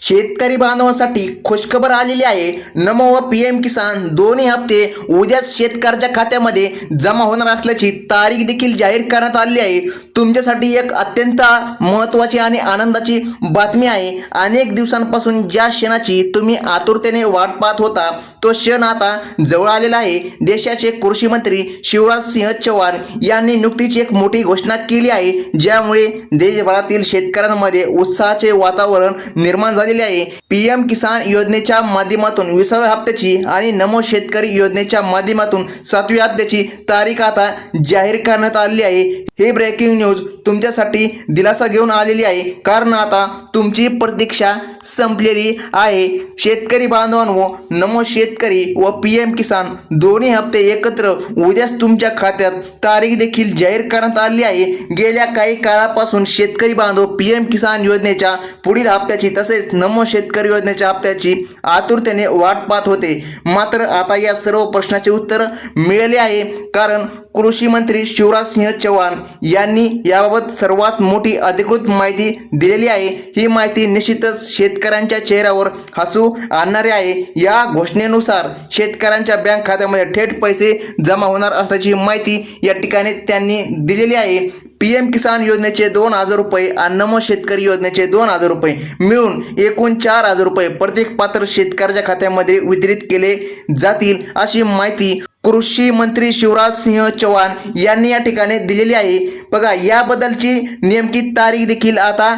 शेतकरी बांधवांसाठी खुशखबर आलेली आहे। नमो व पीएम किसान दोन्ही हप्ते उद्याच शेतकऱ्याच्या खात्यामध्ये जमा होणार असल्याची तारीख देखील जाहीर करण्यात आली आहे। तुमच्यासाठी एक अत्यंत महत्त्वाची आणि आनंदाची बातमी आहे। अनेक दिवसांपासून ज्या क्षणाची तुम्ही आतुरतेने वाट पाहत होता तो क्षण आता जवळ आलेला आहे। देशाचे कृषी मंत्री शिवराज सिंह चौहान यांनी नुकतीच एक मोठी घोषणा केली आहे, ज्यामुळे देशभरातील शेतकऱ्यांमध्ये उत्साहाचे वातावरण निर्माण झाले आहे। पीएम किसान योजनेच्या माध्यमातून 20व्या हप्त्याची आणि नमो शेतकरी योजनेच्या माध्यमातून 7व्या हप्त्याची तारीख आता जाहीर करण्यात आली आहे। हे ब्रेकिंग न्यूज तुमच्यासाठी दिलासा घेऊन आलेली आहे, कारण आता तुमची प्रतीक्षा संपलेली आहे। शेतकरी बांधवांनो, नमो शेतकरी व पीएम किसान दोन्ही हप्ते एकत्र उद्याच तुमच्या खात्यात तारीख देखील जाहीर करण्यात आली आहे। गेल्या काही काळापासून शेतकरी बांधव पीएम किसान योजनेच्या पुढील हप्त्याची तसेच नमो शेतकरी योजनेच्या हप्त्याची आतुरतेने वाट पाहत होते, मात्र आता या सर्व प्रश्नाचे उत्तर मिळाले आहे, कारण कृषी मंत्री शिवराज सिंह चौहान यांनी याबाबत सर्वात मोठी अधिकृत माहिती दिलेली आहे। ही माहिती निश्चितच शेतकऱ्यांच्या चेहऱ्यावर हसू आणणारी आहे। या घोषणेनुसार शेतकऱ्यांच्या बँक खात्यामध्ये थेट पैसे जमा होणार असल्याची माहिती या ठिकाणी त्यांनी दिलेली आहे। पीएम किसान योजनेचे 2,000 रुपये आणि नमो शेतकरी योजनेचे 2,000 रुपये मिळून एकूण 4,000 रुपये प्रत्येक पात्र शेतकऱ्याच्या खात्यामध्ये वितरित केले जातील, अशी माहिती कृषी मंत्री शिवराज सिंह चौहान यांनी या ठिकाणी दिलेली आहे। बघा, याबद्दलची नेमकी तारीख देखील आता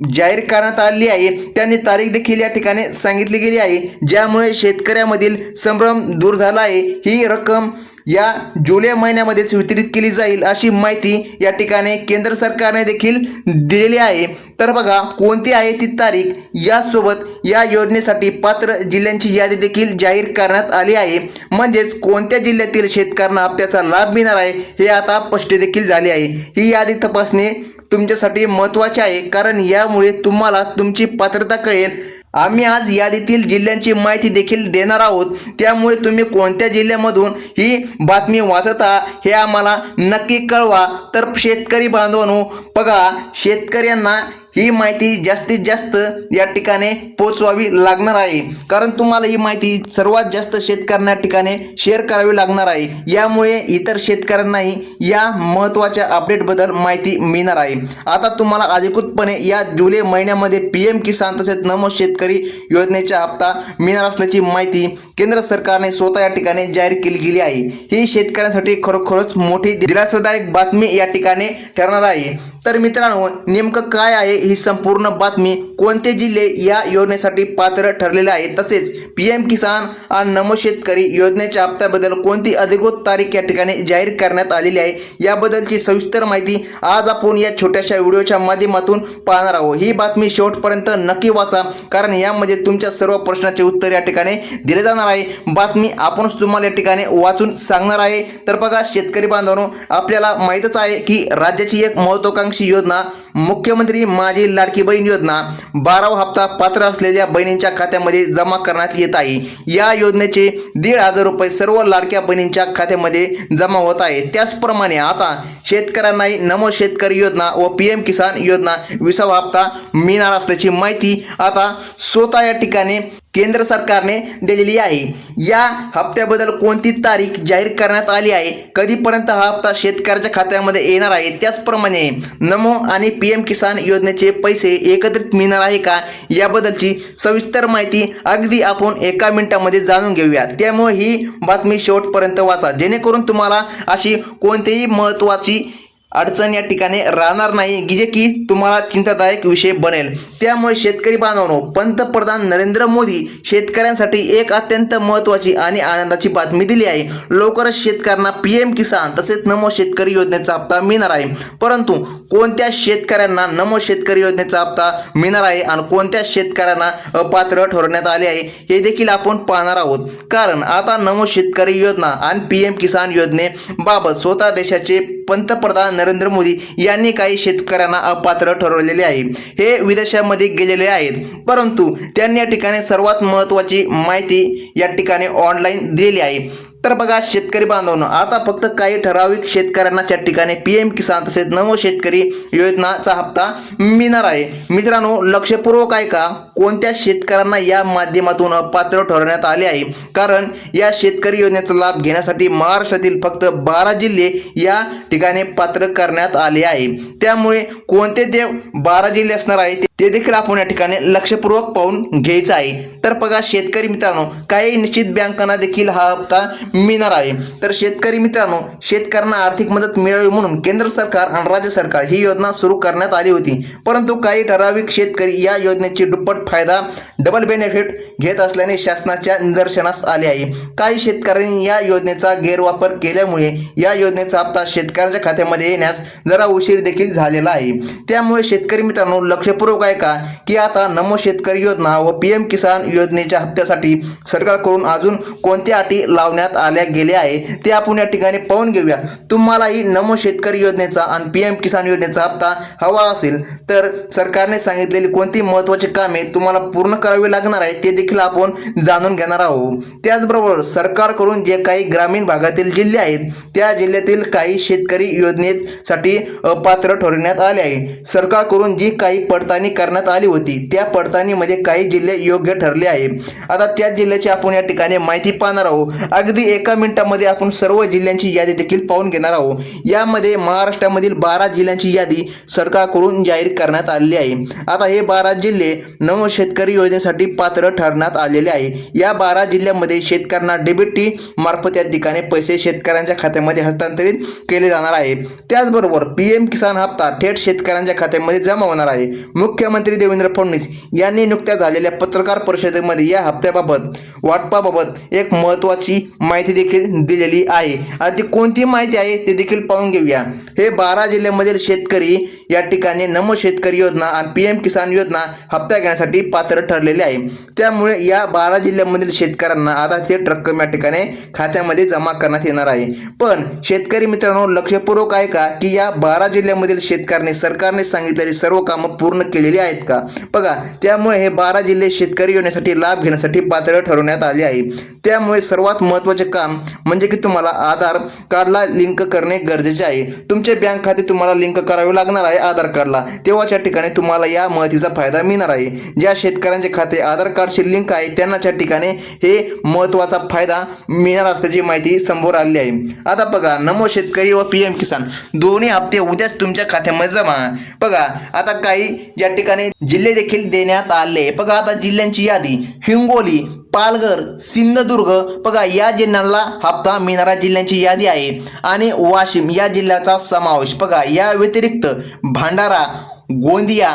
जाहीर करण्यात आली आहे। त्यांनी तारीख देखील या ठिकाणी सांगितली गेली आहे, ज्यामुळे शेतकऱ्यामधील संभ्रम दूर झाला आहे। ही रक्कम या जुलै महिन्यामध्येच वितरित केली जाईल, अशी माहिती या ठिकाणी केंद्र सरकारने देखील दिलेली आहे। तर बघा, कोणती आहे ती तारीख, यासोबत या योजनेसाठी पात्र जिल्ह्यांची यादी देखील जाहीर करण्यात आली आहे। म्हणजेच कोणत्या जिल्ह्यातील शेतकऱ्यांना हप्त्याचा लाभ मिळणार आहे हे आता स्पष्ट देखील झाले आहे। ही यादी तपासणे तुमच्यासाठी महत्त्वाचे आहे, कारण यामुळे तुम्हाला तुमची पात्रता कळेल। आम्ही आज यादीतील जिल्ह्यांची माहिती देखील देणार आहोत, त्यामुळे तुम्ही कोणत्या जिल्ह्यामधून ही बातमी वाचत आहात हे आम्हाला नक्की कळवा। तर शेतकरी बांधवांनो, बघा, शेतकऱ्यांना ही माहिती जास्तीत जास्त या ठिकाणी पोचवावी लागणार आहे, कारण तुम्हाला ही माहिती सर्वात जास्त शेतकऱ्यांना ठिकाणी शेअर करावी लागणार आहे। यामुळे इतर शेतकऱ्यांनाही या महत्त्वाच्या अपडेटबद्दल माहिती मिळणार आहे। आता तुम्हाला अधिकृतपणे या जुलै महिन्यामध्ये पीएम किसान तसेच नमो शेतकरी योजनेचा हप्ता मिळणार असल्याची माहिती केंद्र सरकारने स्वतः या ठिकाणी जाहीर केली गेली आहे। ही शेतकऱ्यांसाठी खरोखरच मोठी दिलासादायक बातमी या ठिकाणी ठरणार आहे। तर मित्रांनो, नेमकं काय आहे ही संपूर्ण बातमी, कोणते जिल्हे या योजनेसाठी पात्र ठरलेले आहेत, तसेच पीएम किसान आणि नमो शेतकरी योजनेच्या हप्त्याबद्दल कोणती अधिकृत तारीख या ठिकाणी जाहीर करण्यात आलेली आहे, याबद्दलची सविस्तर माहिती आज आपण या छोट्याशा व्हिडिओच्या माध्यमातून पाहणार आहोत। ही बातमी शेवटपर्यंत नक्की वाचा, कारण यामध्ये तुमच्या सर्व प्रश्नाचे उत्तर या ठिकाणी दिले जाणार आहे। बातमी आपणच तुम्हाला या ठिकाणी वाचून सांगणार आहे। तर बघा, शेतकरी बांधवांनो, आपल्याला माहीतच आहे की राज्याची एक महत्त्वाकांक्षी योजना मुख्यमंत्री माझी लाडकी बहीण योजना 12वा हप्ता पात्र असलेल्या बहिणींच्या खात्यामध्ये जमा करण्यात येत आहे। या योजनेचे 1,500 रुपये सर्व लाडक्या बहिणींच्या खात्यामध्ये जमा होत आहे। त्याचप्रमाणे आता शेतकऱ्यांनाही नमो शेतकरी योजना व पीएम किसान योजना 20वा हप्ता मिळणार असल्याची माहिती आता स्वतः या ठिकाणी केंद्र सरकारने दिलेली आहे। या हप्त्याबद्दल कोणती तारीख जाहीर करण्यात आली आहे, कधीपर्यंत हा हप्ता शेतकऱ्याच्या खात्यामध्ये येणार आहे, त्याचप्रमाणे नमो आणि पीएम किसान योजनेचे पैसे एकत्रित मिळणार आहे का, याबद्दलची सविस्तर माहिती अगदी आपण एका मिनिटामध्ये जाणून घेऊया। त्यामुळे ही बातमी शेवटपर्यंत वाचा, जेणेकरून तुम्हाला अशी कोणतीही महत्त्वाची अडचण या ठिकाणी राहणार नाही, जे की तुम्हाला चिंतादायक विषय बनेल। त्यामुळे शेतकरी बांधवांनो, पंतप्रधान नरेंद्र मोदी शेतकऱ्यांसाठी एक अत्यंत महत्त्वाची आणि आनंदाची बातमी दिली आहे। लवकरच शेतकऱ्यांना पीएम किसान तसेच नमो शेतकरी योजनेचा हप्ता मिळणार आहे, परंतु कोणत्या शेतकऱ्यांना नमो शेतकरी योजनेचा हप्ता मिळणार आहे आणि कोणत्या शेतकऱ्यांना अपात्र ठरवण्यात आले आहे हे देखील आपण पाहणार आहोत। कारण आता नमो शेतकरी योजना आणि पीएम किसान योजनेबाबत स्वतः देशाचे पंतप्रधान नरेंद्र मोदी यांनी काही शेतकऱ्यांना अपात्र ठरवलेले आहे। हे विदेशामध्ये गेलेले आहेत, परंतु त्यांनी या ठिकाणी सर्वात महत्त्वाची माहिती या ठिकाणी ऑनलाईन दिलेली आहे। तर बघा शेतकरी बांधवांनो, आता फक्त काही ठराविक शेतकऱ्यांना त्या ठिकाणी पीएम किसान तसेच नमो शेतकरी योजनाचा हप्ता मिळणार आहे. मित्रांनो लक्षपूर्वक ऐका, कोणत्या शेतकऱ्यांना या माध्यमातून अपात्र ठरवण्यात आले आहे, कारण या शेतकरी योजनेचा लाभ घेण्यासाठी महाराष्ट्रातील फक्त 12 जिल्हे या ठिकाणी पात्र करण्यात आले आहे. त्यामुळे कोणते ते 12 जिल्हे असणार आहे ते देखील आपण या ठिकाणी लक्षपूर्वक पाहून घ्यायचं आहे. तर बघा शेतकरी मित्रांनो, काही निश्चित बँकांना देखील हा हप्ता मिळणार आहे. तर शेतकरी मित्रांनो, शेतकऱ्यांना आर्थिक मदत मिळावी म्हणून केंद्र सरकार आणि राज्य सरकार ही योजना सुरू करण्यात आली होती, परंतु काही ठराविक शेतकरी या योजनेची दुप्पट फायदा डबल बेनिफिट घेत असल्याने शासनाच्या निदर्शनास आले आहे. काही शेतकऱ्यांनी या योजनेचा गैरवापर केल्यामुळे या योजनेचा हप्ता शेतकऱ्यांच्या खात्यामध्ये येण्यास जरा उशीर देखील झालेला आहे. त्यामुळे शेतकरी मित्रांनो लक्षपूर्वक ऐका की आता नमो शेतकरी योजना व पीएम किसान योजनेच्या हप्त्यासाठी सरकारकडून अजून कोणत्या अटी लावण्यात आल्या गेल्या आहे ते आपण या ठिकाणी पाहून घेऊया. तुम्हालाही नमो शेतकरी योजनेचा आणि पीएम किसान योजनेचा हप्ता हवा असेल तर सरकारने सांगितलेली कोणती महत्त्वाची कामे तुम्हाला पूर्ण करावी लागणार आहे ते देखील आपण जाणून घेणार आहोत. त्याचबरोबर सरकारकडून जे काही ग्रामीण भागातील जिल्हे आहेत त्या जिल्ह्यातील काही शेतकरी योजनेसाठी अपात्र ठरवण्यात आले आहे. सरकारकडून जी काही पडताळणी करण्यात आली होती त्या पडताळणीमध्ये काही जिल्हे योग्य ठरले आहे. आता त्या जिल्ह्याची आपण या ठिकाणी माहिती पाहणार आहोत. अगदी एका मिनिटामध्ये आपण सर्व जिल्ह्यांची यादी देखील पाहून घेणार आहोत. यामध्ये महाराष्ट्रामधील 12 जिल्ह्यांची यादी सरकारकडून जाहीर करण्यात आलेली आहे. आता हे 12 जिल्हे नमो शेतकरी योजनेसाठी पात्र ठरण्यात आलेले आहे. या 12 जिल्ह्यांमध्ये शेतकऱ्यांना डीबीटी मार्फत या ठिकाणी पैसे शेतकऱ्यांच्या खात्यामध्ये हस्तांतरित केले जाणार आहे. त्याचबरोबर पीएम किसान हप्ता थेट शेतकऱ्यांच्या खात्यामध्ये जमा होणार आहे. मुख्यमंत्री देवेंद्र फडणवीस यांनी नुकत्याच झालेल्या पत्रकार परिषदेमध्ये या हप्त्याबाबत वाटपाबाबत एक महत्त्वाची माहिती देखील दिलेली आहे. आणि ती कोणती माहिती आहे ते देखील पाहून घेऊया. हे 12 जिल्ह्यांमधील शेतकरी या ठिकाणी नमो शेतकरी योजना आणि पीएम किसान योजना हप्ता घेण्यासाठी पात्र ठरलेले आहे. त्यामुळे या 12 जिल्ह्यांमधील शेतकऱ्यांना आता थेट रक्कम या ठिकाणी खात्यामध्ये जमा करण्यात येणार आहे. पण शेतकरी मित्रांनो लक्षपूर्वक ऐका की या 12 जिल्ह्यांमधील शेतकऱ्यांनी सरकारने सांगितलेली सर्व कामं पूर्ण केलेली आहेत का बघा. त्यामुळे हे 12 जिल्हे शेतकरी योजनेसाठी लाभ घेण्यासाठी पात्र ठरवण्यात आले आहे. त्यामुळे सर्वात महत्त्वाचे काम म्हणजे की तुम्हाला आधार कार्डला लिंक करणे गरजेचे आहे. तुमचे बँक खाते तुम्हाला लिंक करावे लागणार आहे आधार कार्डला, तेव्हाच या ठिकाणी तुम्हाला या माहितीचा फायदा मिळणार आहे. ज्या शेतकऱ्यांचे खाते आधार कार्डशी लिंक आहे त्यांनाच या ठिकाणी हे महत्त्वाचा फायदा मिळणार असल्याची माहिती समोर आली आहे. आता बघा नमो शेतकरी व पीएम किसान दोन्ही हप्ते उद्याच तुमच्या खात्यामध्ये जमा. बघा आता काही या ठिकाणी जिल्हे देखील देण्यात आले. बघा आता जिल्ह्यांची यादी: हिंगोली, पालघर, सिंधुदुर्ग बघा या जिल्ह्यांना हप्ता मिळणाऱ्या जिल्ह्यांची यादी आहे. आणि वाशिम या जिल्ह्याचा समावेश. बघा या व्यतिरिक्त भंडारा, गोंदिया,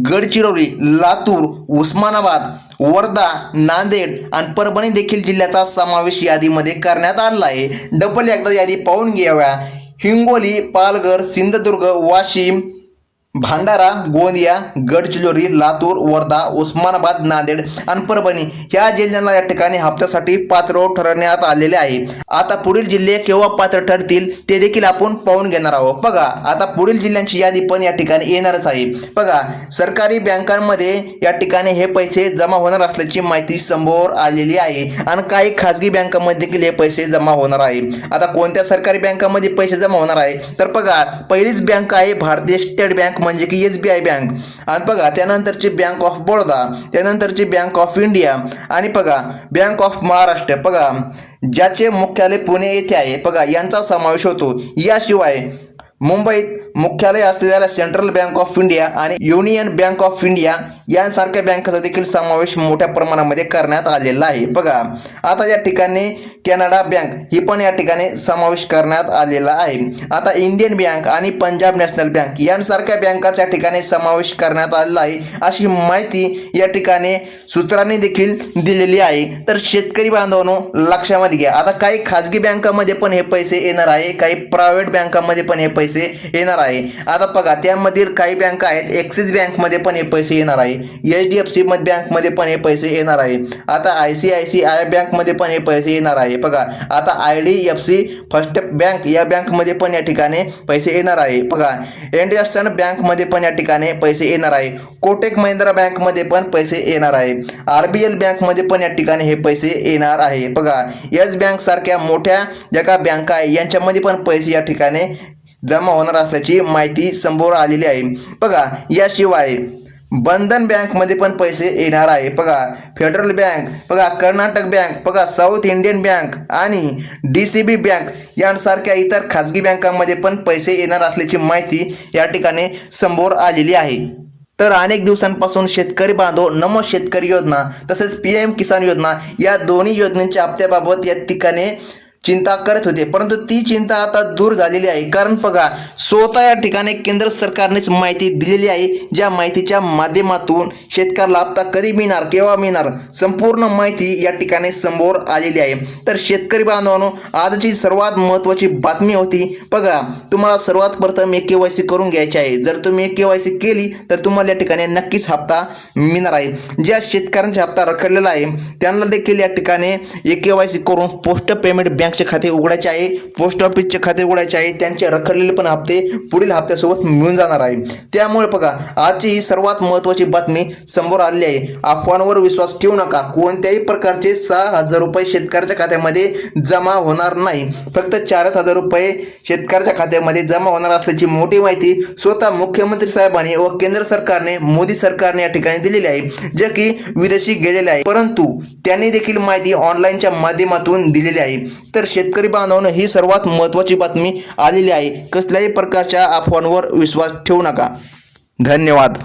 गडचिरोली, लातूर, उस्मानाबाद, वर्धा, नांदेड आणि परभणी देखील जिल्ह्याचा समावेश यादीमध्ये करण्यात आला आहे. डबल एकदा यादी पाहून घ्याव्या. हिंगोली, पालघर, सिंधुदुर्ग, वाशिम, भंडारा, गोंदिया, गडचिरोली, लातूर, वर्धा, उस्मानाबाद, नांदेड आणि परभणी ह्या जिल्ह्यांना या ठिकाणी हप्त्यासाठी पात्र ठरवण्यात आलेले आहे. आता पुढील जिल्हे केव्हा पात्र ठरतील ते देखील आपण पाहून घेणार आहोत. बघा आता पुढील जिल्ह्यांची यादी पण या ठिकाणी येणारच आहे. बघा सरकारी बँकांमध्ये या ठिकाणी हे पैसे जमा होणार असल्याची माहिती समोर आलेली आहे. आणि काही खाजगी बँकांमध्ये देखील हे पैसे जमा होणार आहे. आता कोणत्या सरकारी बँकांमध्ये पैसे जमा होणार आहे तर बघा पहिलीच बँक आहे भारतीय स्टेट बँक म्हणजे की SBI बँक. आणि बघा त्यानंतरची बँक ऑफ बडोदा, त्यानंतरची बँक ऑफ इंडिया आणि बघा बँक ऑफ महाराष्ट्र बघा ज्याचे मुख्यालय पुणे येथे आहे बघा यांचा समावेश होतो. याशिवाय मुंबईत मुख्यालय असलेल्या सेंट्रल बँक ऑफ इंडिया आणि युनियन बँक ऑफ इंडिया यांसारख्या बँकांचा देखील समावेश मोठ्या प्रमाणामध्ये करण्यात आलेला आहे. बघा आता या ठिकाणी कॅनडा बँक ही पण या ठिकाणी समावेश करण्यात आलेला आहे. आता इंडियन बँक आणि पंजाब नॅशनल बँक यांसारख्या बँकाच्या ठिकाणी समावेश करण्यात आलेला आहे अशी माहिती या ठिकाणी सूत्रांनी देखील दिलेली आहे. तर शेतकरी बांधवांनो लक्षामध्ये घ्या. आता काही खाजगी बँकांमध्ये पण हे पैसे येणार आहे, काही प्रायव्हेट बँकांमध्ये पण हे पैसे येणार आहे. आता बघा त्यामधील काही बँका आहेत, ॲक्सिस बँकमध्ये पण हे पैसे येणार आहे. आहे. HDFC बँकमध्ये पण हे पैसे येणार आहे. आता ICICI बँकमध्ये पण हे पैसे येणार आहे. बघा आता IDFC फर्स्ट बँक या बँकमध्ये पण या ठिकाणी पैसे येणार आहे. बघा इंडसइंड बँकमध्ये पण या ठिकाणी पैसे येणार आहे. कोटक महिंद्रा बँकमध्ये पण पैसे येणार आहे. RBL बँकमध्ये पण या ठिकाणी हे पैसे येणार आहे. बघा येस बँक सारख्या मोठ्या ज्या का बँका आहे यांच्यामध्ये पण पैसे या ठिकाणी जमा होणार असल्याची माहिती समोर आलेली आहे. बघा याशिवाय बंधन बँकमध्ये पण पैसे येणार आहे. बघा फेडरल बँक, बघा कर्नाटक बँक, बघा साऊथ इंडियन बँक आणि DCB बँक यांसारख्या इतर खाजगी बँकांमध्ये पण पैसे येणार असल्याची माहिती या ठिकाणी समोर आलेली आहे. तर अनेक दिवसांपासून शेतकरी बांधव नमो शेतकरी योजना तसेच PM किसान योजना या दोन्ही योजनेच्या हप्त्याबाबत या ठिकाणी चिंता करत होते, परंतु ती चिंता आता दूर झालेली आहे. कारण बघा स्वतः या ठिकाणी केंद्र सरकारनेच माहिती दिलेली आहे, ज्या माहितीच्या माध्यमातून शेतकऱ्याला हप्ता कधी मिळणार, केव्हा मिळणार, संपूर्ण माहिती या ठिकाणी समोर आलेली आहे. तर शेतकरी बांधवांनो आजची सर्वात महत्त्वाची बातमी होती. बघा तुम्हाला सर्वात प्रथम KYC करून घ्यायची आहे. जर तुम्ही KYC केली तर तुम्हाला या ठिकाणी नक्कीच हप्ता मिळणार आहे. ज्या शेतकऱ्यांचा हप्ता रखडलेला आहे त्यांना देखील या ठिकाणी KYC करून पोस्ट पेमेंट बँक खाते उघडायचे आहे, पोस्ट ऑफिसचे खाते उघडायचे आहे. त्यांचे रखडलेले पण हप्ते पुढील हप्त्यासोबत मिळून जाणार आहे. त्यामुळे बघा आजची ही सर्वात महत्त्वाची बातमी समोर आली आहे. अफवांवर विश्वास ठेवू नका. कोणत्याही प्रकारचे 6,000 रुपये शेतकऱ्याच्या खात्यामध्ये जमा होणार नाही. फक्त 4,000 रुपये शेतकऱ्याच्या खात्यामध्ये जमा होणार असल्याची मोठी माहिती स्वतः मुख्यमंत्री साहेबांनी व केंद्र सरकारने, मोदी सरकारने या ठिकाणी दिलेली आहे, जे की विदेशी गेलेले आहे, परंतु त्यांनी देखील माहिती ऑनलाईनच्या माध्यमातून दिलेली आहे. तर शेतकरी बांधवांनो ही सर्वात महत्त्वाची बातमी आलेली आहे. कसल्याही प्रकारच्या अफवांवर विश्वास ठेवू नका. धन्यवाद.